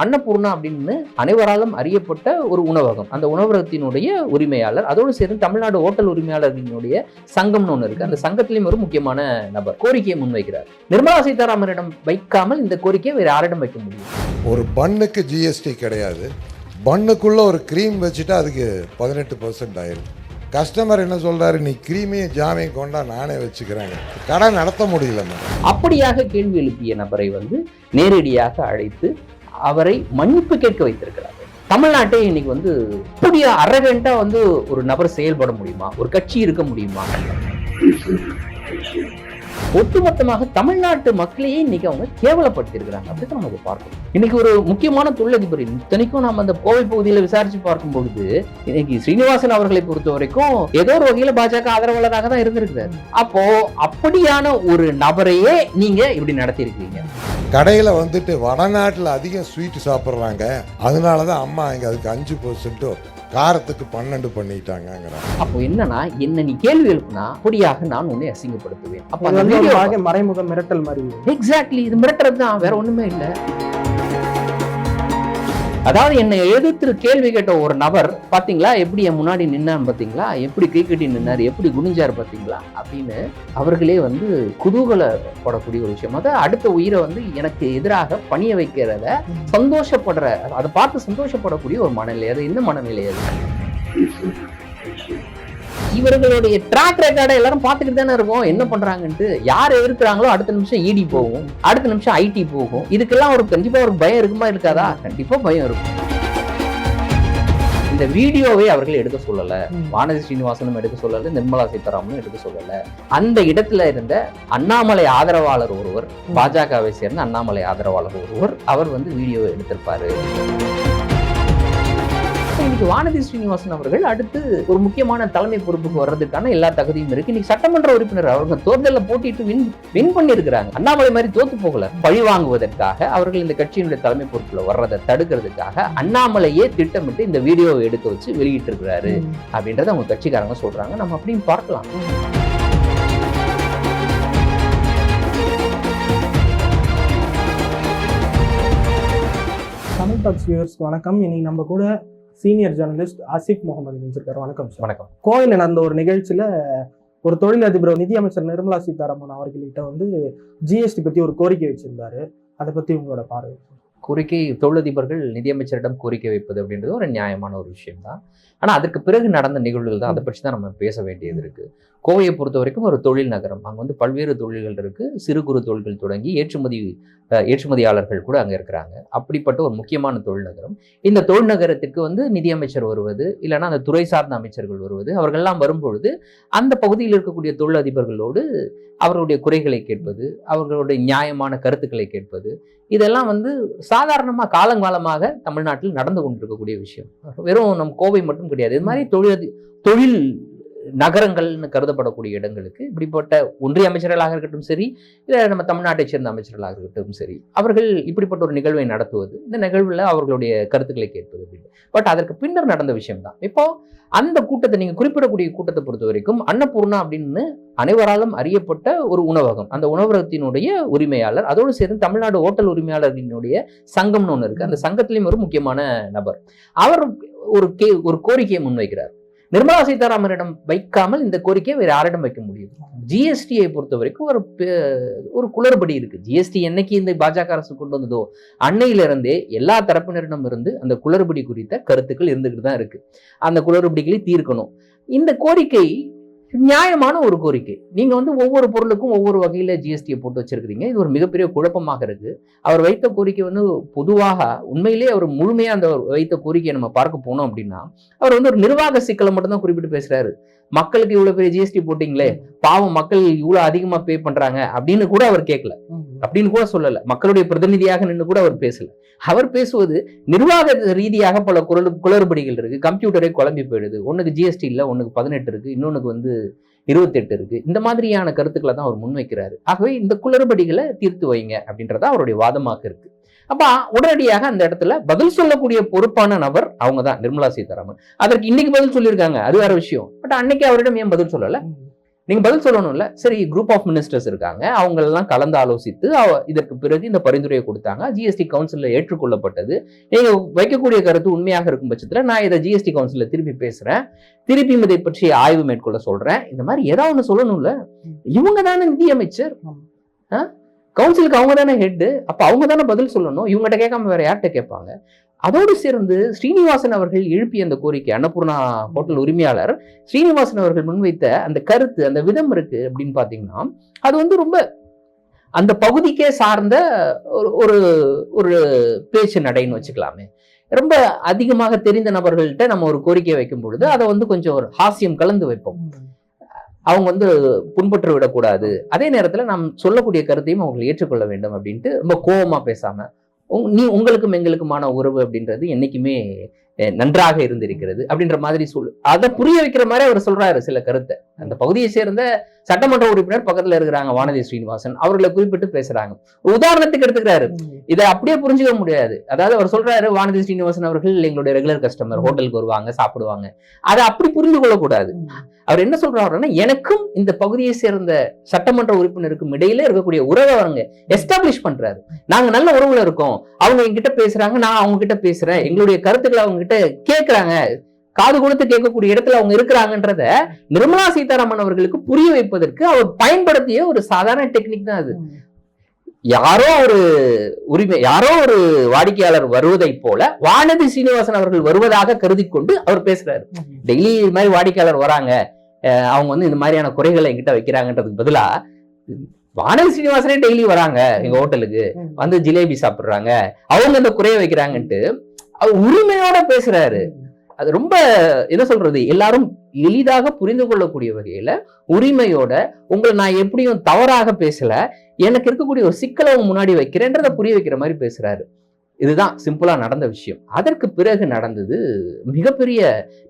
அன்னபூர்ணா அப்படின்னு அனைவராலும் அறியப்பட்ட ஒரு உணவகம். அந்த உணவகத்தினுடைய உரிமையாளர், அதோடு சேர்ந்து தமிழ்நாடு ஓட்டல் உரிமையாளர்களினுடைய சங்கம்னு ஒன்று இருக்கு. அந்த சங்கத்திலையும் ஒரு முக்கியமான நபர் கோரிக்கையை முன்வைக்கிறார். நிர்மலா சீதாராமனிடம் வைக்காமல் இந்த கோரிக்கையை வேறு யாரிடம் வைக்க முடியும்? ஒரு பன்னுக்கு ஜிஎஸ்டி கிடையாது. பன்னுக்குள்ள ஒரு கிரீம் வச்சுட்டா அதுக்கு 18% ஆயிருக்கு. கஸ்டமர் என்ன சொல்றாரு, நீ கிரீமையும் ஜாமையும் கொண்டா நானே வச்சுக்கிறேங்க. கடை நடத்த முடியல. அப்படியாக கேள்வி எழுப்பிய நபரை நேரடியாக அழைத்து அவரை மன்னிப்பு கேட்க வைத்திருக்கிறார். தமிழ்நாட்டை இன்னைக்கு இப்படியா அரகண்டா ஒரு நபர் செயல்பட முடியுமா? ஒரு கட்சி இருக்க முடியுமா? ஒட்டுமொத்தமாக தமிழ்நாட்டு மக்களையே இன்னைக்கு அவங்க கேவலப்படுத்திருக்கிறாங்க. அப்படித்தான் நமக்கு பார்க்கணும். இன்னைக்கு ஒரு முக்கியமான தொழிலதிபர், இத்தனைக்கும் நாம அந்த கோவை பகுதியில் விசாரிச்சு பார்க்கும் பொழுது இன்னைக்கு ஸ்ரீனிவாசன் அவர்களை பொறுத்த வரைக்கும் ஏதோ ஒரு வகையில பாஜக ஆதரவாளராக தான் இருந்திருக்கிறார். அப்போ அப்படியான ஒரு நபரையே நீங்க இப்படி நடத்தி இருக்கீங்க. கடையில வடநாட்டுல அதிகம் ஸ்வீட் சாப்பிடுறாங்க, அதனாலதான் அம்மா இங்க அதுக்கு 5% காரத்துக்கு 12 பண்ணிட்டாங்க. அப்போ என்னன்னா, என்ன நீ கேள்வி எழுப்புனா அப்படியாக நான் உன்னை அசிங்கப்படுத்துவேன். அப்ப மறைமுக மிரட்டல் மாதிரி. எக்ஸாக்ட்லி, இது மிரட்டல் தான், வேற ஒண்ணுமே இல்லை. அதாவது என்னை எதிர்த்து கேள்வி கேட்ட ஒரு நபர் பாத்தீங்களா, எப்படி என் முன்னாடி நின்னான்னு பாத்தீங்களா, எப்படி கை கட்டி நின்னாரு, எப்படி குனிஞ்சாரு பாத்தீங்களா அப்படின்னு அவர்களே குதூகலப்படக்கூடிய ஒரு விஷயம். அதாவது அடுத்த உயிரை எனக்கு எதிராக பணிய வைக்கிறத சந்தோஷப்படுற, அதை பார்த்து சந்தோஷப்படக்கூடிய ஒரு மனநிலை. அது என்ன மனநிலை? அது இவர்களுடைய ட்ராக் ரெக்கார்டை எல்லாரும் பார்த்துக்கிட்டு தானே இருக்கும், என்ன பண்றாங்கன்ட்டு. யார் எதிர்க்கிறாங்களோ அடுத்த நிமிஷம் இடி போகும், அடுத்த நிமிஷம் ஐடி போகும். இதுக்கெல்லாம் கண்டிப்பா ஒரு பயம் இருக்குமா இருக்காதா? கண்டிப்பா பயம் இருக்கும். இந்த வீடியோவை அவர்கள் எடுக்க சொல்லல, வானதி ஸ்ரீனிவாசனும் எடுக்க சொல்லல, நிர்மலா சீதாராமனும் எடுக்க சொல்லல. அந்த இடத்துல இருந்த அண்ணாமலை ஆதரவாளர் ஒருவர், பாஜகவை சேர்ந்த அண்ணாமலை ஆதரவாளர் ஒருவர், அவர் வீடியோவை எடுத்திருப்பாரு. இன்னைக்கு வானதி ஸ்ரீனிவாசன் அவர்கள் அடுத்து ஒரு முக்கியமான தலைமை பொறுப்புக்கு வர்றதுக்கான எல்லா தகுதியும் இருக்கு. இன்னைக்கு சட்டமன்ற உறுப்பினர் அவர்கள் தேர்தலில் போட்டிட்டு வின் பண்ணியிருக்கிறாங்க. அண்ணாமலை மாதிரி தோத்து போகல. பழி வாங்குவதற்காக அவர்கள் இந்த கட்சியினுடைய தலைமை பொறுப்புல வர்றதை தடுக்கிறதுக்காக அண்ணாமலையே திட்டமிட்டு இந்த வீடியோவை எடுக்க வச்சு வெளியிட்டு இருக்கிறாரு அப்படின்றத அவங்க கட்சிக்காரங்க சொல்றாங்க. நம்ம அப்படின்னு பார்க்கலாம். தமிழ் டாக்ஸ் வியூவர்ஸ்க்கு வணக்கம். இன்னைக்கு நம்ம கூட சீனியர் ஜேர்னலிஸ்ட் ஆசிப் முகமது நினைச்சிருக்காரு. வணக்கம் சார். வணக்கம். கோவையில் நடந்த ஒரு நிகழ்ச்சியில ஒரு தொழிலதிபர் நிதியமைச்சர் நிர்மலா சீதாராமன் அவர்கிட்ட ஜிஎஸ்டி பத்தி ஒரு கோரிக்கை வச்சிருந்தாரு. அதை பத்தி உங்களோட பார்வை? கோரிக்கை, தொழிலதிபர்கள் நிதியமைச்சரிடம் கோரிக்கை வைப்பது அப்படின்றது ஒரு நியாயமான ஒரு விஷயம் தான். ஆனால் அதற்கு பிறகு நடந்த நிகழ்வுகள் தான், அதை பற்றி தான் நம்ம பேச வேண்டியது இருக்கு. கோவையை பொறுத்த வரைக்கும் ஒரு தொழில் நகரம். அங்கே பல்வேறு தொழில்கள் இருக்கு. சிறு குறு தொழில்கள் தொடங்கி ஏற்றுமதியாளர்கள் கூட அங்கே இருக்கிறாங்க. அப்படிப்பட்ட ஒரு முக்கியமான தொழில் நகரம். இந்த தொழில் நகரத்திற்கு நிதியமைச்சர் வருவது, இல்லைன்னா அந்த துறை சார்ந்த அமைச்சர்கள் வருவது, அவர்கள்லாம் வரும்பொழுது அந்த பகுதியில் இருக்கக்கூடிய தொழிலதிபர்களோடு அவர்களுடைய குறைகளை கேட்பது, அவர்களுடைய நியாயமான கருத்துக்களை கேட்பது, இதெல்லாம் சாதாரணமாக காலங்காலமாக தமிழ்நாட்டில் நடந்து கொண்டிருக்கக்கூடிய விஷயம். வெறும் நம் கோவை மட்டும் கிடையாது. இது மாதிரி தொழில் நகரங்கள்னு கருதப்படக்கூடிய இடங்களுக்கு இப்படிப்பட்ட ஒன்றிய அமைச்சர்களாக இருக்கட்டும் சரி, இல்லை நம்ம தமிழ்நாட்டை சேர்ந்த அமைச்சர்களாக இருக்கட்டும் சரி, அவர்கள் இப்படிப்பட்ட ஒரு நிகழ்வை நடத்துவது, இந்த நிகழ்வில் அவர்களுடைய கருத்துக்களை கேட்பது அப்படின்னு. பட் அதற்கு பின்னர் நடந்த விஷயம் தான். இப்போ அந்த கூட்டத்தை, நீங்க குறிப்பிடக்கூடிய கூட்டத்தை பொறுத்த வரைக்கும் அன்னபூர்ணா அப்படின்னு அனைவராலும் அறியப்பட்ட ஒரு உணவகம். அந்த உணவகத்தினுடைய உரிமையாளர், அதோடு சேர்ந்து தமிழ்நாடு ஓட்டல் உரிமையாளர்களினுடைய சங்கம்னு ஒன்று இருக்கு. அந்த சங்கத்திலையும் ஒரு முக்கியமான நபர். அவர் ஒரு கோரிக்கையை முன்வைக்கிறார். நிர்மலா சீதாராமனிடம் வைக்காமல் இந்த கோரிக்கையை வேறு யாரிடம் வைக்க முடியும்? ஜிஎஸ்டியை பொறுத்த வரைக்கும் ஒரு குளறுபடி இருக்கு. ஜிஎஸ்டி என்னைக்கு இந்த பாஜக அரசு கொண்டு வந்ததோ அன்னையிலிருந்தே எல்லா தரப்பினரிடம் இருந்து அந்த குளறுபடி குறித்த கருத்துக்கள் இருந்துகிட்டு தான் இருக்கு. அந்த குளறுபடிகளை தீர்க்கணும். இந்த கோரிக்கை நியாயமான ஒரு கோரிக்கை. நீங்க ஒவ்வொரு பொருளுக்கும் ஒவ்வொரு வகையில ஜிஎஸ்டியை போட்டு வச்சிருக்கிறீங்க. இது ஒரு மிகப்பெரிய குழப்பமாக இருக்கு. அவர் வைத்த கோரிக்கை பொதுவாக உண்மையிலேயே அவர் முழுமையா அந்த வைத்த கோரிக்கையை நம்ம பார்க்க போனோம் அப்படின்னா, அவர் ஒரு நிர்வாக சிக்கலை மட்டும் தான் குறிப்பிட்டு பேசுறாரு. மக்களுக்கு இவ்வளவு பெரிய ஜிஎஸ்டி போட்டீங்களே, பாவம் மக்கள் இவ்வளவு அதிகமா பே பண்றாங்க அப்படின்னு கூட அவர் கேட்கல, அப்படின்னு கூட சொல்லல. மக்களுடைய பிரதிநிதியாக நின்று கூட அவர் பேசல. அவர் பேசுவது நிர்வாக ரீதியாக பல குளறுபடிகள் இருக்கு. கம்ப்யூட்டரே குழம்பி போயிடுது. ஒண்ணுக்கு ஜிஎஸ்டி இல்ல, ஒண்ணுக்கு 18 இருக்கு, இன்னொன்னுக்கு 28 இருக்கு. இந்த மாதிரியான கருத்துக்களை தான் அவர் முன்வைக்கிறாரு. ஆகவே இந்த குளறுபடிகளை தீர்த்து வைங்க அப்படின்றதா அவருடைய வாதமாக இருக்கு. அப்ப உடனடியாக அந்த இடத்துல பதில் சொல்லக்கூடிய பொறுப்பான நபர் அவங்க தான், நிர்மலா சீதாராமன். அதற்கு இன்னைக்கு பதில் சொல்லியிருக்காங்க, அது வேற விஷயம். பட் அன்னைக்கு அவரிடம் ஏன் பதில் சொல்லல? நீங்க பதில் சொல்லணும்ல. சரி, குரூப் ஆஃப் மினிஸ்டர்ஸ் இருக்காங்க, அவங்க எல்லாம் கலந்து ஆலோசித்து இதற்கு பிறகு இந்த பரிந்துரையை கொடுத்தாங்க. ஜிஎஸ்டி கவுன்சில்ல ஏற்றுக்கொள்ளப்பட்டது. நீங்க வைக்கக்கூடிய கருத்து உண்மையாக இருக்கும் பட்சத்துல நான் இதை ஜிஎஸ்டி கவுன்சில்ல திருப்பி பேசுறேன், திருப்பி இதை பற்றி ஆய்வு மேற்கொள்ள சொல்றேன். இந்த மாதிரி ஏதாவது ஒண்ணு சொல்லணும்ல. இவங்க தானே நிதியமைச்சர், கவுன்சிலுக்கு அவங்க தானே ஹெட். அப்ப அவங்க தானே பதில் சொல்லணும். இவங்ககிட்ட கேட்காம வேற யார்கிட்ட கேட்பாங்க? அதோடு சேர்ந்து ஸ்ரீனிவாசன் அவர்கள் எழுப்பிய அந்த கோரிக்கை, அன்னபூர்ணா ஹோட்டல் உரிமையாளர் ஸ்ரீனிவாசன் அவர்கள் முன்வைத்த அந்த கருத்து, அந்த விதம் இருக்கு அப்படின்னு பாத்தீங்கன்னா, அது வந்து ரொம்ப அந்த பகுதிக்கே சார்ந்த ஒரு ஒரு பேச்சு நடைன்னு வச்சுக்கலாமே. ரொம்ப அதிகமாக தெரிந்த நபர்கள்ட்ட நம்ம ஒரு கோரிக்கை வைக்கும் பொழுது அதை வந்து கொஞ்சம் ஒரு ஹாஸ்யம் கலந்து வைப்போம். அவங்க வந்து புண்பற்று விடக்கூடாது, அதே நேரத்துல நாம் சொல்லக்கூடிய கருத்தையும் அவங்க ஏற்றுக்கொள்ள வேண்டும் அப்படின்ட்டு ரொம்ப கோபமா பேசாம, உங்களுக்கும் எங்களுக்குமான உறவு அப்படின்றது என்னைக்குமே நன்றாக இருந்திருக்கிறது அப்படின்ற மாதிரி அதை புரிய வைக்கிற மாதிரி அவர் சொல்றாரு சில கருத்தை. அந்த பகுதியை சேர்ந்த சட்டமன்ற உறுப்பினர் பக்கத்துல இருக்கிறாங்க வானதி ஸ்ரீனிவாசன், அவர்களை குறிப்பிட்டு பேசுறாங்க. உதாரணத்துக்கு எடுத்துக்கிறாரு, இதை அப்படியே புரிஞ்சுக்க முடியாது. அதாவது அவர் சொல்றாரு, வானதி ஸ்ரீனிவாசன் அவர்கள் எங்களுடைய ரெகுலர் கஸ்டமர், ஹோட்டலுக்கு வருவாங்க, சாப்பிடுவாங்க. அதை அப்படி புரிந்து கொள்ளக்கூடாது. அவர் என்ன சொல்றாருன்னா, எனக்கும் இந்த பகுதியை சேர்ந்த சட்டமன்ற உறுப்பினருக்கும் இடையில இருக்கக்கூடிய உறவை அவங்க எஸ்டாப்ளிஷ் பண்றாரு. நாங்க நல்ல உறவுல இருக்கோம், அவங்க என்கிட்ட பேசுறாங்க, நான் அவங்க கிட்ட பேசுறேன், எங்களுடைய கருத்துக்களை அவங்க கிட்ட கேட்கிறாங்க, காது கொடுத்து கேட்கக்கூடிய இடத்துல அவங்க இருக்கிறாங்கன்றத நிர்மலா சீதாராமன் அவர்களுக்கு புரிய வைப்பதற்கு அவர் பயன்படுத்திய ஒரு சாதாரண டெக்னிக் தான் அது. யாரோ ஒரு வாடிக்கையாளர் வருவதை போல வானதி சீனிவாசன் அவர்கள் வருவதாக கருதி கொண்டு அவர் பேசுறாரு. டெய்லி இது மாதிரி வாடிக்கையாளர் வராங்க, அவங்க வந்து இந்த மாதிரியான குறைகளை என்கிட்ட வைக்கிறாங்கன்றதுக்கு பதிலா, வானதி சீனிவாசனே டெய்லி வராங்க எங்க ஹோட்டலுக்கு, வந்து ஜிலேபி சாப்பிடுறாங்க, அவங்க இந்த குறைய வைக்கிறாங்கன்ட்டு அவர் உரிமையோட பேசுறாரு. அது ரொம்ப என்ன சொல்றது, எல்லாரும் எளிதாக புரிந்து கொள்ளக்கூடிய வகையில உரிமையோட, உங்களை நான் எப்படியும் தவறாக பேசல, எனக்கு இருக்கக்கூடிய ஒரு சிக்கலை முன்னாடி வைக்கிறேன்றத புரிய வைக்கிற மாதிரி பேசுறாரு. இதுதான் சிம்பிளா நடந்த விஷயம். அதற்கு பிறகு நடந்தது மிகப்பெரிய,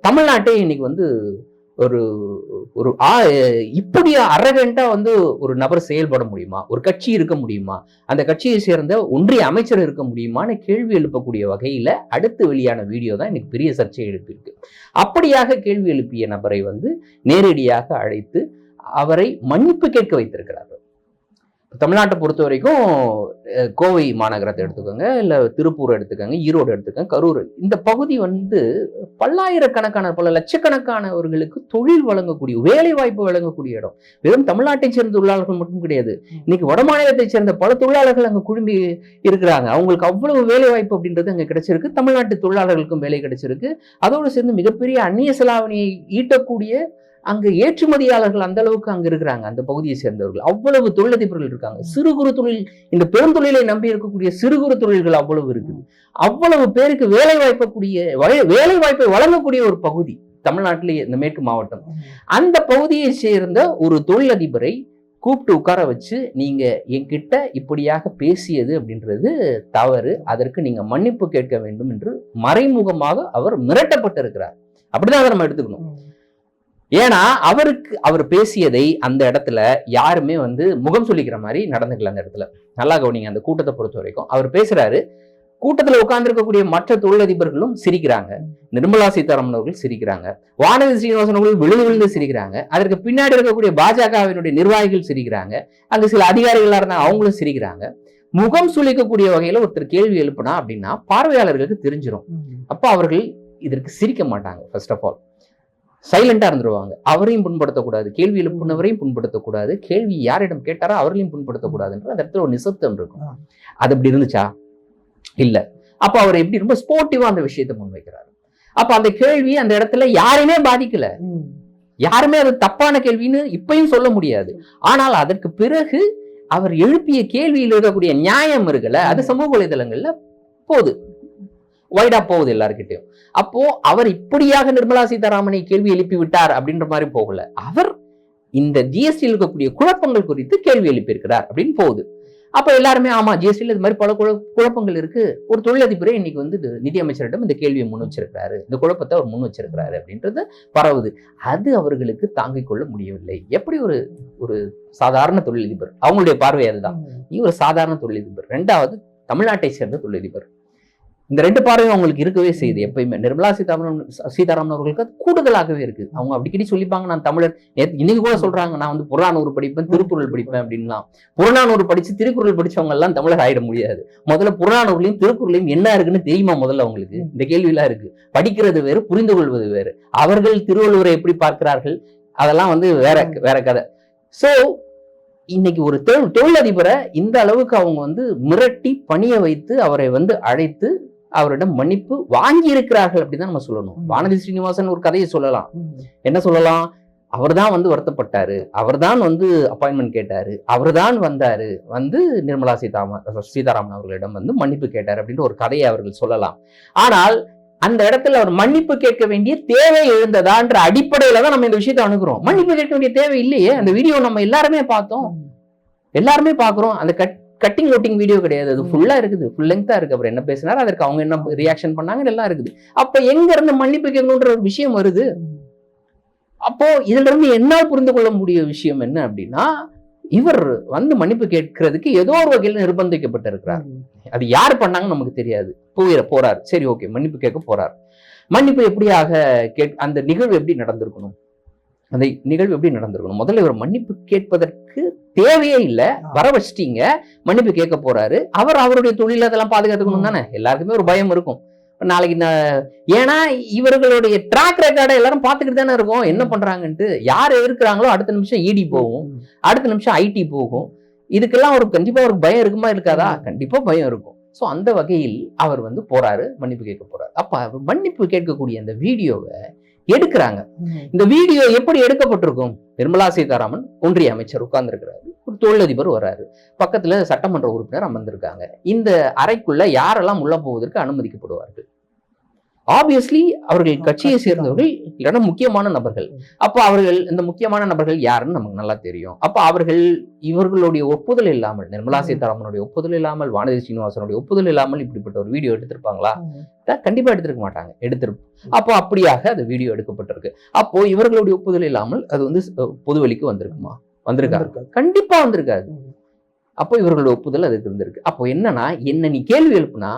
தமிழ்நாட்டை இன்னைக்கு வந்து ஒரு ஒரு இப்படி அரகண்டா வந்து ஒரு நபர் செயல்பட முடியுமா, ஒரு கட்சி இருக்க முடியுமா, அந்த கட்சியை சேர்ந்த ஒன்றிய அமைச்சர் இருக்க முடியுமான்னு கேள்வி எழுப்பக்கூடிய வகையில அடுத்து வெளியான வீடியோ தான் இன்னைக்கு பெரிய சர்ச்சை எழுப்பியிருக்கு. அப்படியாக கேள்வி எழுப்பிய நபரை வந்து நேரடியாக அழைத்து அவரை மன்னிப்பு கேட்க வைத்திருக்கிறார்கள். தமிழ்நாட்டை பொறுத்த வரைக்கும் கோவை மாநகரத்தை எடுத்துக்கோங்க, இல்லை திருப்பூர் எடுத்துக்கோங்க, ஈரோடு எடுத்துக்கோங்க, கரூர், இந்த பகுதி வந்து பல்லாயிரக்கணக்கான பல லட்சக்கணக்கானவர்களுக்கு தொழில் வழங்கக்கூடிய, வேலை வாய்ப்பு வழங்கக்கூடிய இடம். வெறும் தமிழ்நாட்டை சேர்ந்த தொழிலாளர்கள் மட்டும் கிடையாது, இன்னைக்கு வட மாநிலத்தை சேர்ந்த பல தொழிலாளர்கள் அங்கே குழும்பி இருக்கிறாங்க. அவங்களுக்கு அவ்வளவு வேலை வாய்ப்பு அப்படின்றது அங்கே கிடைச்சிருக்கு. தமிழ்நாட்டு தொழிலாளர்களுக்கும் வேலை கிடைச்சிருக்கு. அதோடு சேர்ந்து மிகப்பெரிய அந்நிய செலாவணியை ஈட்டக்கூடிய அங்கு ஏற்றுமதியாளர்கள் அந்த அளவுக்கு அங்க இருக்கிறாங்க. அந்த பகுதியை சேர்ந்தவர்கள் அவ்வளவு தொழிலதிபர்கள் இருக்காங்க. சிறு குறு தொழில், இந்த பெருந்தொழிலை நம்பி இருக்கக்கூடிய சிறு குறு தொழில்கள் அவ்வளவு இருக்குது. அவ்வளவு பேருக்கு வேலை வாய்ப்பை வழங்கக்கூடிய ஒரு பகுதி தமிழ்நாட்டிலே இந்த மேற்கு மாவட்டம். அந்த பகுதியை சேர்ந்த ஒரு தொழிலதிபரை கூப்பிட்டு உட்கார வச்சு, நீங்க என்கிட்ட இப்படியாக பேசியது அப்படின்றது தவறு, அதற்கு நீங்க மன்னிப்பு கேட்க வேண்டும் என்று மறைமுகமாக அவர் மிரட்டப்பட்டிருக்கிறார். அப்படிதான் அதை நம்ம எடுத்துக்கணும். ஏன்னா அவர் பேசியதை அந்த இடத்துல யாருமே வந்து முகம் சொல்லிக்கிற மாதிரி நடந்துக்கல. அந்த இடத்துல நல்லா கவனிங்க. அந்த கூட்டத்தை பொறுத்த வரைக்கும் அவர் பேசுறாரு, கூட்டத்துல உட்கார்ந்து இருக்கக்கூடிய மற்ற தொழிலதிபர்களும் சிரிக்கிறாங்க, நிர்மலா சீதாராமன் அவர்கள் சிரிக்கிறாங்க, வானதி ஸ்ரீனிவாசன் அவர்கள் விழுந்து சிரிக்கிறாங்க, அதற்கு பின்னாடி இருக்கக்கூடிய பாஜகவினுடைய நிர்வாகிகள் சிரிக்கிறாங்க, அங்கு சில அதிகாரிகளா இருந்தாங்க அவங்களும் சிரிக்கிறாங்க. முகம் சுளிக்கக்கூடிய வகையில ஒருத்தர் கேள்வி எழுப்புனா அப்படின்னா பார்வையாளர்களுக்கு தெரிஞ்சிடும். அப்ப அவர்கள் இதற்கு சிரிக்க மாட்டாங்க. ஃபர்ஸ்ட் ஆஃப் ஆல் சைலண்டா இருந்துருவாங்க. அவரையும் புண்படுத்தக்கூடாது, கேள்வி எழுப்புனவரையும் புண்படுத்தக்கூடாது, கேள்வி யாரிடம் கேட்டாரோ அவர்களையும் புண்படுத்தக்கூடாதுன்ற அந்த இடத்துல ஒரு நிசப்தம் இருக்கும். அது அப்படி இருந்துச்சா? இல்ல. அப்ப அவர் எப்படி ரொம்ப ஸ்போர்ட்டிவா அந்த விஷயத்தை முன்வைக்கிறாரு. அப்ப அந்த கேள்வி அந்த இடத்துல யாருமே பாதிக்கல, யாருமே அது தப்பான கேள்வின்னு இப்பயும் சொல்ல முடியாது. ஆனால் அதற்கு பிறகு அவர் எழுப்பிய கேள்வியில் இருக்கக்கூடிய நியாயம் இருக்குல்ல, அது சமூக வலைதளங்கள்ல போகுது, வைடா போகுது எல்லாருக்கிட்டையும். அப்போ அவர் இப்படியாக நிர்மலா சீதாராமனை கேள்வி எழுப்பி விட்டார் அப்படின்ற மாதிரி போகல, அவர் இந்த ஜிஎஸ்டியில் இருக்கக்கூடிய குழப்பங்கள் குறித்து கேள்வி எழுப்பியிருக்கிறார் அப்படின்னு போகுது. அப்ப எல்லாருமே ஆமா, ஜிஎஸ்டியில் இது மாதிரி பல குழப்பங்கள் இருக்கு, ஒரு தொழிலதிபரே இன்னைக்கு வந்து நிதியமைச்சரிடம் இந்த கேள்வியை முன் வச்சிருக்கிறாரு, இந்த குழப்பத்தை அவர் முன் வச்சிருக்கிறாரு அப்படின்றது பரவுது. அது அவர்களுக்கு தாங்கிக் கொள்ள முடியவில்லை. எப்படி ஒரு சாதாரண தொழிலதிபர், அவங்களுடைய பார்வை அதுதான், நீ ஒரு சாதாரண தொழிலதிபர், ரெண்டாவது தமிழ்நாட்டை சேர்ந்த தொழிலதிபர், இந்த 2 பார்வையும் அவங்களுக்கு இருக்கவே செய்யுது. எப்பயுமே நிர்மலா சீதாராமன் அவர்களுக்கு அது கூடுதலாகவே இருக்கு. அவங்க அடிக்கடி சொல்லிப்பாங்க, நான் தமிழர். இன்னைக்கு கூட சொல்றாங்க, நான் வந்து புறநானூறு படிப்பேன், திருக்குறள் படிப்பேன் அப்படின்லாம். புறநானூறு படிச்சு திருக்குறள் படிச்சவங்க எல்லாம் தமிழர் ஆயிட முடியாது. முதல்ல புறநானூறுலையும் திருக்குறளையும் என்ன இருக்குன்னு தெரியுமா முதல்ல அவங்களுக்கு? இந்த கேள்வி எல்லாம் இருக்கு. படிக்கிறது வேறு, புரிந்து கொள்வது வேறு. அவர்கள் திருவள்ளுவரை எப்படி பார்க்கிறார்கள் அதெல்லாம் வந்து வேற வேற கதை. சோ இன்னைக்கு ஒரு தொழிலதிபரை இந்த அளவுக்கு அவங்க வந்து மிரட்டி பணிய வைத்து அவரை வந்து அழைத்து அவரிடம் மன்னிப்பு வாங்கி இருக்கிறார்கள் அப்படிதான் நம்ம சொல்லணும். வானதி ஸ்ரீனிவாசன் ஒரு கதையை சொல்லலாம். என்ன சொல்லலாம்? அவர்தான் வந்து வருத்தப்பட்டாரு, அவர்தான் வந்து அப்பாயின்மெண்ட் கேட்டாரு, அவர்தான் வந்தாரு, வந்து நிர்மலா சீதாராமன் அவர்களிடம் வந்து மன்னிப்பு கேட்டாரு அப்படின்ற ஒரு கதையை அவர்கள் சொல்லலாம். ஆனால் அந்த இடத்துல அவர் மன்னிப்பு கேட்க வேண்டிய தேவை எழுந்ததான்ற அடிப்படையில தான் நம்ம இந்த விஷயத்தை அணுகிறோம். மன்னிப்பு கேட்க வேண்டிய தேவை இல்லையே. அந்த வீடியோ நம்ம எல்லாருமே பார்த்தோம், எல்லாருமே பாக்குறோம். அந்த கட்டிங் ஓட்டிங் வீடியோ கிடையாது, அது ஃபுல்லா இருக்குது, ஃபுல் லெங்தா இருக்கு. அப்புறம் என்ன பேசினாரு, அதற்கு அவங்க என்ன ரியாக்ஷன் பண்ணாங்க எல்லாம் இருக்குது. அப்ப எங்க இருந்து மன்னிப்பு கேட்கணுன்ற ஒரு விஷயம் வருது? அப்போ இதுல இருந்து என்னால் புரிந்து கொள்ள முடிய விஷயம் என்ன அப்படின்னா, இவர் வந்து மன்னிப்பு கேட்கறதுக்கு ஏதோ ஒரு வகையில் நிர்பந்திக்கப்பட்டிருக்கிறார். அது யார் பண்ணாங்கன்னு நமக்கு தெரியாது. போறாரு, சரி ஓகே, மன்னிப்பு கேட்க போறார். மன்னிப்பு எப்படியாக அந்த நிகழ்வு எப்படி நடந்திருக்கணும்? அந்த நிகழ்வு எப்படி நடந்திருக்கணும்? முதல்ல இவர் மன்னிப்பு கேட்பதற்கு தேவையே இல்லை, வர வச்சிட்டீங்க, மன்னிப்பு கேட்க போறாரு. அவர் அவருடைய தொழில அதெல்லாம் பாதுகாத்துக்கணும் தானே. எல்லாருக்குமே ஒரு பயம் இருக்கும். நாளைக்கு ஏன்னா இவர்களுடைய ட்ராக் ரெக்கார்டை எல்லாரும் பார்த்துக்கிட்டு தானே இருக்கும், என்ன பண்றாங்கன்ட்டு. யார் இருக்கிறாங்களோ அடுத்த நிமிஷம் இடி போகும், அடுத்த நிமிஷம் ஐடி போகும். இதுக்கெல்லாம் ஒரு கண்டிப்பா ஒரு பயம் இருக்குமா இருக்காதா? கண்டிப்பா பயம் இருக்கும். சோ அந்த வகையில் அவர் வந்து போறாரு, மன்னிப்பு கேட்க போறாரு. அப்ப அவர் மன்னிப்பு கேட்கக்கூடிய அந்த வீடியோவை எடுக்கிறாங்க. இந்த வீடியோ எப்படி எடுக்கப்பட்டிருக்கும்? நிர்மலா சீதாராமன் ஒன்றிய அமைச்சர் உட்கார்ந்து இருக்கிறாரு, ஒரு தொழிலதிபர் வர்றாரு, பக்கத்துல சட்டமன்ற உறுப்பினர் அமர்ந்திருக்காங்க. இந்த அறைக்குள்ள யாரெல்லாம் உள்ள போவதற்கு அனுமதிக்கப்படுவார்கள்? ஆப்வியஸ்லி அவர்கள் கட்சியை சேர்ந்தவர்கள், இல்லைன்னா முக்கியமான நபர்கள். அப்ப அவர்கள், இந்த முக்கியமான நபர்கள் யாருன்னு நமக்கு நல்லா தெரியும். அப்ப அவர்கள் இவர்களுடைய ஒப்புதல் இல்லாமல், நிர்மலா சீதாராமனுடைய ஒப்புதல் இல்லாமல், வானதி ஸ்ரீனிவாசனுடைய ஒப்புதல் இல்லாமல் இப்படிப்பட்ட ஒரு வீடியோ எடுத்திருப்பாங்களா? கண்டிப்பா எடுத்திருக்க மாட்டாங்க. அப்போ அப்படியாக அந்த வீடியோ எடுக்கப்பட்டிருக்கு. அப்போ இவர்களுடைய ஒப்புதல் இல்லாமல் அது வந்து பொதுவெளிக்கு வந்திருக்குமா? வந்திருக்காங்க? கண்டிப்பா வந்திருக்காது. அப்போ இவர்களுடைய ஒப்புதல் அதுக்கு இருந்திருக்கு. அப்போ என்னன்னா, என்ன நீ கேள்வி எழுப்புனா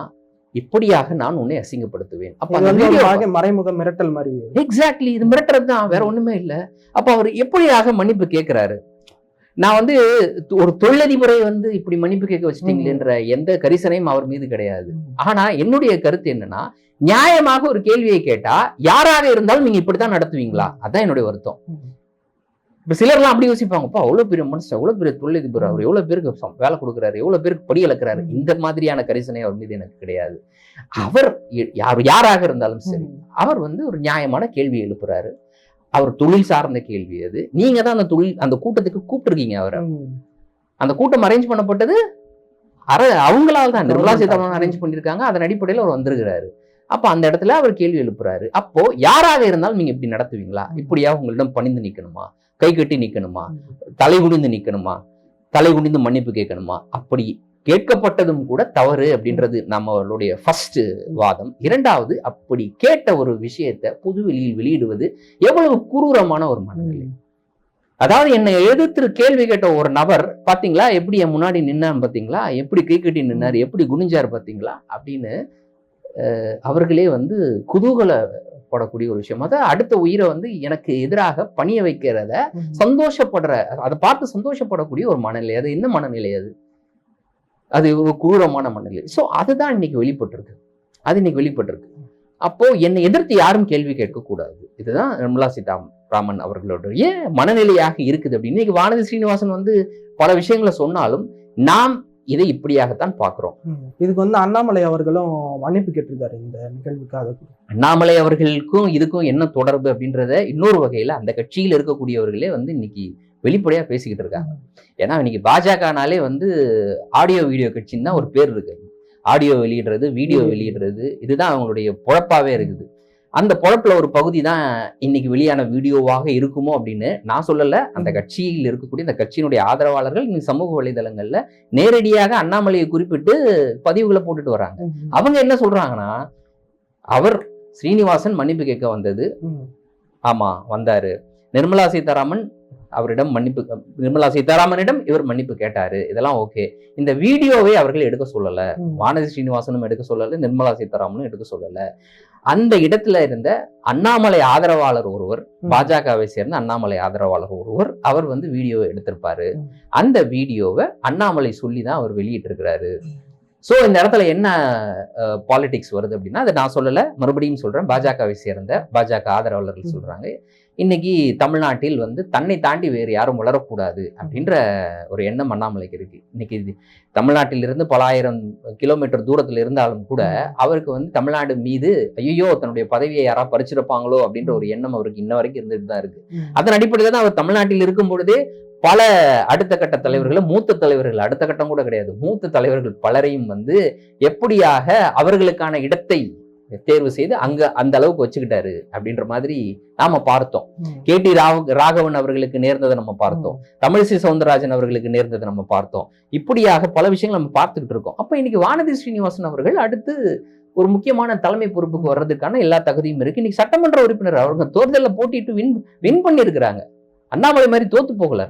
இப்படியாக நான் உன்னை அசிங்கப்படுத்துவேன். அப்ப மறைமுக மிரட்டல் மாதிரி. எக்ஸாக்ட்லி, இது மிரட்டல் தான், வேற ஒண்ணுமே இல்ல. அப்ப அவர் எப்படியாக மன்னிப்பு கேட்கிறாரு? நான் வந்து ஒரு தொழிலதிபரை வந்து இப்படி மன்னிப்பு கேட்க வச்சுட்டீங்களேன்ற எந்த கரிசனையும் அவர் மீது கிடையாது. ஆனா என்னுடைய கருத்து என்னன்னா, நியாயமாக ஒரு கேள்வியை கேட்டா யாராக இருந்தாலும் நீங்க இப்படித்தான் நடத்துவீங்களா? அதான் என்னுடைய வருத்தம். இப்ப சிலர்லாம் அப்படி யோசிப்பாங்கப்பா, அவ்வளவு பெரிய மனுஷன், எவ்வளவு பெரிய தொழிலதிபர், அவர் எவ்வளவு பேருக்கு வேலை கொடுக்குறாரு, எவ்வளவு பேருக்கு படி இழக்கிறாரு. இந்த மாதிரியான கரிசனை அவர் மீது எனக்கு கிடையாது. அவர் யாராக இருந்தாலும் சரி, அவர் வந்து ஒரு நியாயமான கேள்வி எழுப்புறாரு. அவர் தொழில் சார்ந்த கேள்வி அது. நீங்க தான் அந்த கூட்டத்துக்கு கூப்பிட்டுருக்கீங்க அவரை. அந்த கூட்டம் அரேஞ்ச் பண்ணப்பட்டது அவங்களால தான், நிர்மலா சீதாராமன் அரேஞ்ச் பண்ணிருக்காங்க. அதன் அடிப்படையில் அவர் வந்திருக்கிறாரு. அப்ப அந்த இடத்துல அவர் கேள்வி எழுப்புறாரு. அப்போ யாராக இருந்தாலும் நீங்க இப்படி நடத்துவீங்களா? இப்படியா உங்களிடம் பணிந்து நிக்கணுமா? கை கட்டி நிக்கணுமா? தலை குனிந்து நிக்கணுமா? தலை குனிந்து மன்னிப்பு கேட்கணுமா? அப்படி கேட்கப்பட்டதும் கூட தவறு அப்படின்றது நம்மளுடைய ஃபர்ஸ்ட் வாதம். இரண்டாவது, அப்படி கேட்ட ஒரு விஷயத்தை பொதுவெளியில் வெளியிடுவது எவ்வளவு குரூரமான ஒரு மனநிலை. அதாவது என்னை எதிர்த்து கேள்வி கேட்ட ஒரு நபர் பாத்தீங்களா, எப்படி என் முன்னாடி நின்னான்னு பாத்தீங்களா, எப்படி கை கட்டி நின்னாரு, எப்படி குனிஞ்சாரு பாத்தீங்களா அப்படின்னு அவர்களே வந்து குதூகலப்படக்கூடிய ஒரு விஷயம். அதான் அடுத்த உயிரை வந்து எனக்கு எதிராக பணிய வைக்கிறத சந்தோஷப்படுற, அதை பார்த்து சந்தோஷப்படக்கூடிய ஒரு மனநிலை. அது என்ன மனநிலை? அது ஒரு குரூரமான மனநிலை. ஸோ அதுதான் இன்னைக்கு வெளிப்பட்டிருக்கு. அப்போ என்னை எதிர்த்து யாரும் கேள்வி கேட்கக்கூடாது. இதுதான் நிர்மலா சீதாராமன் அவர்களுடைய மனநிலையாக இருக்குது. அப்படின்னு இன்னைக்கு வானதி ஸ்ரீனிவாசன் வந்து பல விஷயங்களை சொன்னாலும் நாம் இதை இப்படியாகத்தான் பார்க்கிறோம். இதுக்கு வந்து அண்ணாமலை அவர்களும் மன்னிப்பு கேட்டிருக்காரு இந்த நிகழ்வுக்காக. அண்ணாமலை அவர்களுக்கும் இதுக்கும் என்ன தொடர்பு அப்படின்றத இன்னொரு வகையில அந்த கட்சியில் இருக்கக்கூடியவர்களே வந்து இன்னைக்கு வெளிப்படையா பேசிக்கிட்டு இருக்காங்க. ஏன்னா இன்னைக்கு பாஜகனாலே வந்து ஆடியோ வீடியோ கட்சின்னு தான் ஒரு பேர் இருக்கு. ஆடியோ வெளியிடுறது, வீடியோ வெளியிடுறது, இதுதான் அவங்களுடைய பொழப்பாவே இருக்குது. அந்த பொழப்புல ஒரு பகுதி தான் இன்னைக்கு வெளியான வீடியோவாக இருக்குமோ அப்படின்னு நான் சொல்லல. அந்த கட்சியில் இருக்கக்கூடிய அந்த கட்சியினுடைய ஆதரவாளர்கள் இன்னைக்கு சமூக வலைதளங்கள்ல நேரடியாக அண்ணாமலையை குறிப்பிட்டு பதிவுகளை போட்டுட்டு வராங்க. அவங்க என்ன சொல்றாங்கன்னா, அவர் ஸ்ரீனிவாசன் மன்னிப்பு கேட்க வந்தது, ஆமா வந்தாரு, நிர்மலா சீதாராமன் அவரிடம் மன்னிப்பு, நிர்மலா சீதாராமனிடம் இவர் மன்னிப்பு கேட்டாரு, இதெல்லாம் ஓகே. இந்த வீடியோவை அவர்கள் எடுக்க சொல்லல, வானதி ஸ்ரீனிவாசனும் எடுக்க சொல்லல, நிர்மலா சீதாராமனும் எடுக்க சொல்லல. அந்த இடத்துல இருந்த அண்ணாமலை ஆதரவாளர் ஒருவர், பாஜகவை சேர்ந்த அண்ணாமலை ஆதரவாளர் ஒருவர், அவர் வந்து வீடியோவை எடுத்திருப்பாரு. அந்த வீடியோவை அண்ணாமலை சொல்லிதான் அவர் வெளியிட்டு இருக்கிறாரு. சோ இந்த இடத்துல என்ன பாலிடிக்ஸ் வருது அப்படின்னா, அதை நான் சொல்லல, மறுபடியும் சொல்றேன், பாஜகவை சேர்ந்த பாஜக ஆதரவாளர்கள் சொல்றாங்க, இன்னைக்கு தமிழ்நாட்டில் வந்து தன்னை தாண்டி வேறு யாரும் வளரக்கூடாது அப்படின்ற ஒரு எண்ணம் அண்ணாமலைக்கு இருக்கு. இன்னைக்கு தமிழ்நாட்டிலிருந்து பல ஆயிரம் கிலோமீட்டர் தூரத்துல இருந்தாலும் கூட அவருக்கு வந்து தமிழ்நாடு மீது ஐயோ தன்னுடைய பதவியை யாராவது பறிச்சிருப்பாங்களோ அப்படின்ற ஒரு எண்ணம் அவருக்கு இன்ன வரைக்கும் இருந்துட்டு தான் இருக்கு. அதன் அடிப்படையில் தான் அவர் தமிழ்நாட்டில் இருக்கும் பொழுதே பல அடுத்த கட்ட தலைவர்கள், மூத்த தலைவர்கள், அடுத்த கட்டம் கூட கிடையாது, மூத்த தலைவர்கள் பலரையும் வந்து எப்படியாக அவர்களுக்கான இடத்தை தேர்வு செய்து அங்க அந்த அளவுக்கு வச்சுக்கிட்டாரு அப்படின்ற மாதிரி நாம பார்த்தோம். KT ராகவன் அவர்களுக்கு நேர்ந்ததை நம்ம பார்த்தோம், தமிழிசை சவுந்தரராஜன் அவர்களுக்கு நேர்ந்ததை நம்ம பார்த்தோம். இப்படியாக பல விஷயங்கள் நம்ம பார்த்துக்கிட்டு இருக்கோம். அப்ப இன்னைக்கு வானதி ஸ்ரீனிவாசன் அவர்கள் அடுத்து ஒரு முக்கியமான தலைமை பொறுப்புக்கு வர்றதுக்கான எல்லா தகுதியும் இருக்கு. இன்னைக்கு சட்டமன்ற உறுப்பினர் அவங்க தேர்தலில் போட்டிட்டு வின் பண்ணியிருக்கிறாங்க. அண்ணாமலை மாதிரி தோத்து போகல,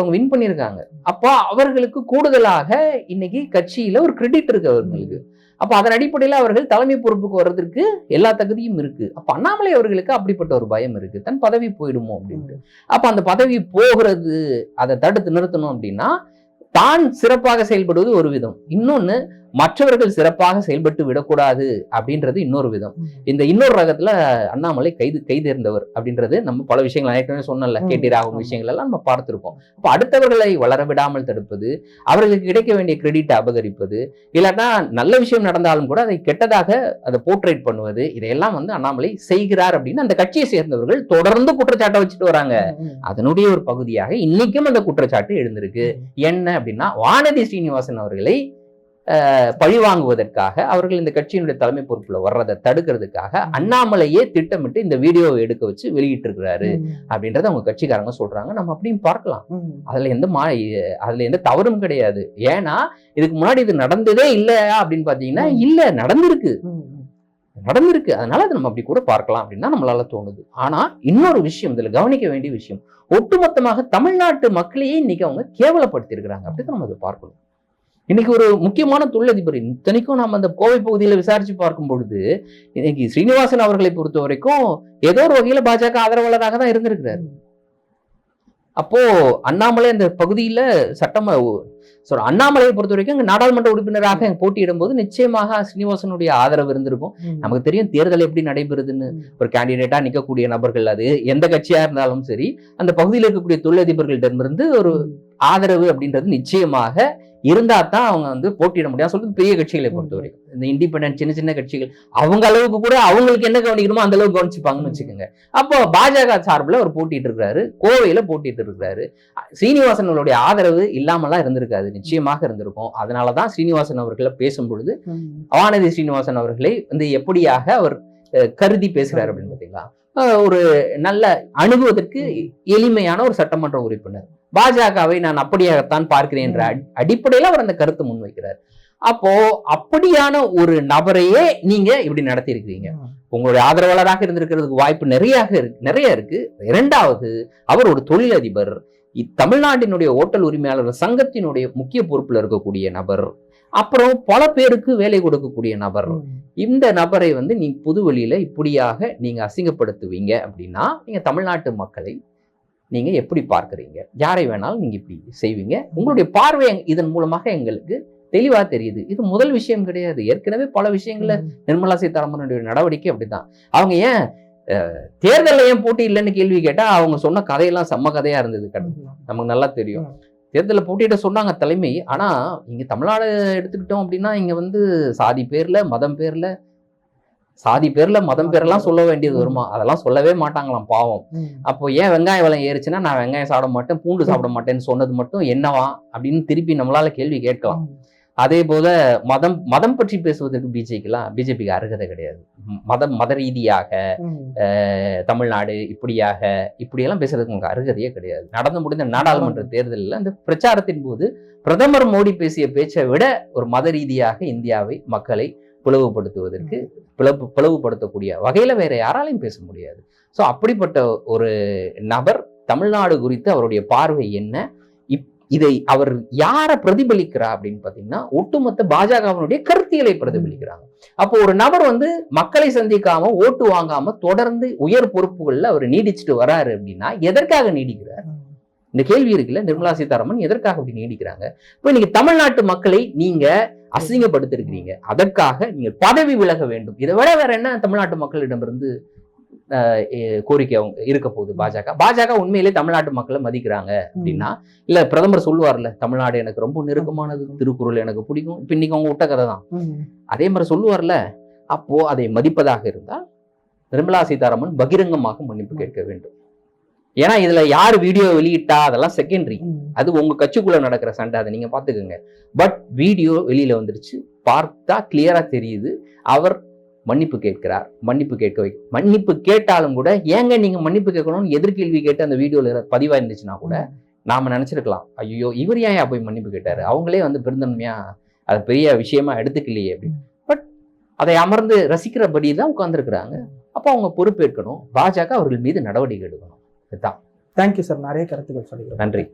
அவங்க வின் பண்ணியிருக்காங்க. அப்ப அவர்களுக்கு கூடுதலாக இன்னைக்கு கட்சியில ஒரு கிரெடிட் இருக்கு அவர்களுக்கு. அப்ப அதன் அடிப்படையில அவர்கள் தலைமை பொறுப்புக்கு வர்றதுக்கு எல்லா தகுதியும் இருக்கு. அப்ப அண்ணாமலை அவர்களுக்கு அப்படிப்பட்ட ஒரு பயம் இருக்கு, தன் பதவி போயிடுமோ அப்படின்ட்டு. அப்ப அந்த பதவி போகிறது, அதை தடுத்து நிறுத்தணும் அப்படின்னா தான் சிறப்பாக செயல்படுவது ஒரு விதம், இன்னொன்னு மற்றவர்கள் சிறப்பாக செயல்பட்டு விடக்கூடாது அப்படின்றது இன்னொரு விதம். இந்த இன்னொரு ரகத்துல அண்ணாமலை கைதேர்ந்தவர் அப்படின்றது நம்ம பல விஷயங்கள் ஏற்கனவே சொன்னல, KT ராகவன் விஷயங்கள் எல்லாம் நம்ம பார்த்திருக்கோம். அப்ப அடுத்தவர்களை வளர விடாமல் தடுப்பது, அவர்களுக்கு கிடைக்க வேண்டிய கிரெடிட் அபகரிப்பது, இல்லைன்னா நல்ல விஷயம் நடந்தாலும் கூட அதை கெட்டதாக அதை போர்ட்ரேட் பண்ணுவது, இதையெல்லாம் வந்து அண்ணாமலை செய்கிறார் அப்படின்னு அந்த கட்சியை சேர்ந்தவர்கள் தொடர்ந்து குற்றச்சாட்டை வச்சுட்டு வராங்க. அதனுடைய ஒரு பகுதியாக இன்னைக்கும் அந்த குற்றச்சாட்டு எழுந்திருக்கு. என்ன அப்படின்னா, வானதி ஸ்ரீனிவாசன் அவர்களை பழி வாங்குவதற்காக, அவர்கள் இந்த கட்சியினுடைய தலைமை பொறுப்புல வர்றதை தடுக்கிறதுக்காக அண்ணாமலையே திட்டமிட்டு இந்த வீடியோவை எடுக்க வச்சு வெளியிட்டு இருக்கிறாரு அப்படின்றத அவங்க கட்சிக்காரங்க சொல்றாங்க. நம்ம அப்படியும் பார்க்கலாம், அதுல எந்த தவறும் கிடையாது. ஏன்னா இதுக்கு முன்னாடி இது நடந்ததே இல்லையா அப்படின்னு பாத்தீங்கன்னா இல்ல, நடந்திருக்கு. அதனால அதை நம்ம அப்படி கூட பார்க்கலாம் அப்படின்னு தான் நம்மளால தோணுது. ஆனா இன்னொரு விஷயம் இதுல கவனிக்க வேண்டிய விஷயம், ஒட்டுமொத்தமாக தமிழ்நாட்டு மக்களையே இன்னைக்கு அவங்க கேவலப்படுத்தி இருக்கிறாங்க அப்படின்னு நம்ம அதை பார்க்கணும். இன்னைக்கு ஒரு முக்கியமான தொழிலதிபர், இத்தனைக்கும் நம்ம அந்த கோவை பகுதியில விசாரிச்சு பார்க்கும் பொழுது இன்னைக்கு ஸ்ரீனிவாசன் அவர்களை பொறுத்த வரைக்கும் ஏதோ ஒரு வகையில பாஜக ஆதரவாளராக தான் இருந்திருக்கிறார். அப்போ அண்ணாமலை அந்த பகுதியில அண்ணாமலையை பொறுத்த வரைக்கும் நாடாளுமன்ற உறுப்பினராக போட்டியிடும் போது நிச்சயமாக ஸ்ரீனிவாசனுடைய ஆதரவு இருந்திருக்கும். நமக்கு தெரியும் தேர்தல் எப்படி நடைபெறுதுன்னு. ஒரு கேண்டிடேட்டா நிற்கக்கூடிய நபர்கள், அது எந்த கட்சியா இருந்தாலும் சரி, அந்த பகுதியில் இருக்கக்கூடிய தொழிலதிபர்களிடமிருந்து ஒரு ஆதரவு அப்படின்றது நிச்சயமாக இருந்தா தான் அவங்க வந்து போட்டியிட முடியாது. சொல்றது பெரிய கட்சிகளை பொறுத்த வரைக்கும், இந்த இண்டிபெண்டன்ட் சின்ன சின்ன கட்சிகள் அவங்க அளவுக்கு கூட அவங்களுக்கு என்ன கவனிக்கணுமோ அந்த அளவுக்கு கவனிச்சுப்பாங்கன்னு வச்சுக்கோங்க. அப்போ பாஜக சார்பில் அவர் போட்டிட்டு இருக்கிறாரு, கோவையில போட்டிட்டு இருக்கிறாரு. ஸ்ரீனிவாசனுடைய ஆதரவு இல்லாமலாம் இருந்திருக்காது, நிச்சயமாக இருந்திருக்கும். அதனாலதான் ஸ்ரீனிவாசன் அவர்களை பேசும் பொழுது வானதி ஸ்ரீனிவாசன் அவர்களை வந்து எப்படியாக அவர் கருதி பேசுறாரு அப்படின்னு பாத்தீங்களா, ஒரு நல்ல அணுகுவதற்கு எளிமையான ஒரு சட்டமன்ற உறுப்பினர், பாஜகவை நான் அப்படியாகத்தான் பார்க்கிறேன் என்ற அடிப்படையில் அவர் அந்த கருத்தை முன்வைக்கிறார். அப்போ அப்படியான ஒரு நபரையே நீங்க இப்படி நடத்தி இருக்கிறீங்க. உங்களுடைய ஆதரவாளராக இருந்திருக்கிறதுக்கு வாய்ப்பு நிறைய இருக்கு. இரண்டாவது, அவர் ஒரு தொழிலதிபர், தமிழ்நாட்டினுடைய ஓட்டல் உரிமையாளர் சங்கத்தினுடைய முக்கிய பொறுப்புல இருக்கக்கூடிய நபர், அப்புறம் பல பேருக்கு வேலை கொடுக்கக்கூடிய நபர். இந்த நபரை வந்து நீங்க புதுவெளியில இப்படியாக நீங்க அசிங்கப்படுத்துவீங்க அப்படின்னா நீங்க தமிழ்நாட்டு மக்களை நீங்க எப்படி பார்க்கறீங்க? யாரை வேணாலும் நீங்க இப்படி செய்வீங்க. உங்களுடைய பார்வை இதன் மூலமாக எங்களுக்கு தெளிவா தெரியுது. இது முதல் விஷயம் கிடையாது. ஏற்கனவே பல விஷயங்கள்ல நிர்மலா சீதாராமனுடைய நடவடிக்கை அப்படிதான். அவங்க ஏன் தேர்தலில் ஏன் போட்டி இல்லைன்னு கேள்வி கேட்டா அவங்க சொன்ன கதையெல்லாம் செம்ம கதையா இருந்தது. நமக்கு நல்லா தெரியும். தேர்தலில் போட்டியிட சொன்னாங்க தலைமை. ஆனா இங்க தமிழ்நாடு எடுத்துக்கிட்டோம் அப்படின்னா இங்க வந்து சாதி பேர்ல மதம் பேரெல்லாம் சொல்ல வேண்டியது வருமா? அதெல்லாம் சொல்லவே மாட்டாங்களாம் பாவம். அப்போ ஏன் வெங்காய விலை ஏறுச்சுன்னா நான் வெங்காயம் சாப்பிட மாட்டேன், பூண்டு சாப்பிட மாட்டேன்னு சொன்னது மட்டும் என்னவா அப்படின்னு திருப்பி நம்மளால கேள்வி கேட்கலாம். அதே போல மதம் பற்றி பேசுவதற்கு பிஜேபிக்கு அருகதை கிடையாது. மத ரீதியாக தமிழ்நாடு இப்படியெல்லாம் பேசுறதுக்கு உங்களுக்கு அருகதையே கிடையாது. நடந்து முடிந்த நாடாளுமன்ற தேர்தலில் அந்த பிரச்சாரத்தின் போது பிரதமர் மோடி பேசிய பேச்சை விட ஒரு மத ரீதியாக இந்தியாவை மக்களை பிளவுபடுத்துவதற்கு பிளவுபடுத்தக்கூடிய வகையில வேற யாராலையும் பேச முடியாது. ஸோ அப்படிப்பட்ட ஒரு நபர் தமிழ்நாடு குறித்து அவருடைய பார்வை என்ன, இதை அவர் யாரை பிரதிபலிக்கிறா அப்படின்னு பாத்தீங்கன்னா ஒட்டுமொத்த பாஜகவினுடைய கருத்தியலை பிரதிபலிக்கிறாங்க. அப்போ ஒரு நபர் வந்து மக்களை சந்திக்காம ஓட்டு வாங்காம தொடர்ந்து உயர் பொறுப்புகள்ல அவர் நீடிச்சுட்டு வராரு அப்படின்னா எதற்காக நீடிக்கிறார்? இந்த கேள்வி இருக்குல்ல, நிர்மலா சீதாராமன் எதற்காக அப்படி நீடிக்கிறாங்க? இப்போ நீங்க தமிழ்நாட்டு மக்களை நீங்க அசிங்கப்படுத்திருக்கிறீங்க, அதற்காக நீங்க பதவி விலக வேண்டும். இதை விட வேற என்ன தமிழ்நாட்டு மக்களிடமிருந்து கோரிக்கை அவங்க இருக்க போகுது? பாஜக உண்மையிலே தமிழ்நாட்டு மக்களை மதிக்கிறாங்க அப்படின்னா, இல்ல பிரதமர் சொல்லுவார்ல, தமிழ்நாடு எனக்கு ரொம்ப நெருக்கமானது, திருக்குறள் எனக்கு பிடிக்கும், இப்ப இன்னைக்கு அவங்க விட்ட கதை தான், அதே மாதிரி சொல்லுவார்ல, அப்போ அதை மதிப்பதாக இருந்தால் நிர்மலா சீதாராமன் பகிரங்கமாக மன்னிப்பு கேட்க வேண்டும். ஏன்னா இதுல யார் வீடியோ வெளியிட்டா அதெல்லாம் செகண்டரி, அது உங்க கட்சிக்குள்ள நடக்கிற சண்டை, அதை நீங்க பாத்துக்கோங்க. பட் வீடியோ வெளியில வந்துருச்சு, பார்த்தா கிளியரா தெரியுது அவர் மன்னிப்பு கேட்கிறார். மன்னிப்பு கேட்டாலும் கூட ஏங்க நீங்க மன்னிப்பு கேட்கணும்னு எதிர்கேள்வி கேட்டு அந்த வீடியோல பதிவா இருந்துச்சுன்னா கூட நாம நினைச்சிருக்கலாம், ஐயோ இவர் ஏன் போய் மன்னிப்பு கேட்டாரு, அவங்களே வந்து பெருந்தன்மையா அது பெரிய விஷயமா எடுத்துக்கலையே அப்படின்னு. பட் அதை அமர்ந்து ரசிக்கிறபடி தான் உட்கார்ந்துருக்கிறாங்க. அப்போ அவங்க பொறுப்பேற்கணும், பாஜக அவர்கள் மீது நடவடிக்கை எடுக்கணும். இதுதான். தேங்க்யூ சார், நிறைய கருத்துக்கள் சொல்லிக்கிறேன். நன்றி.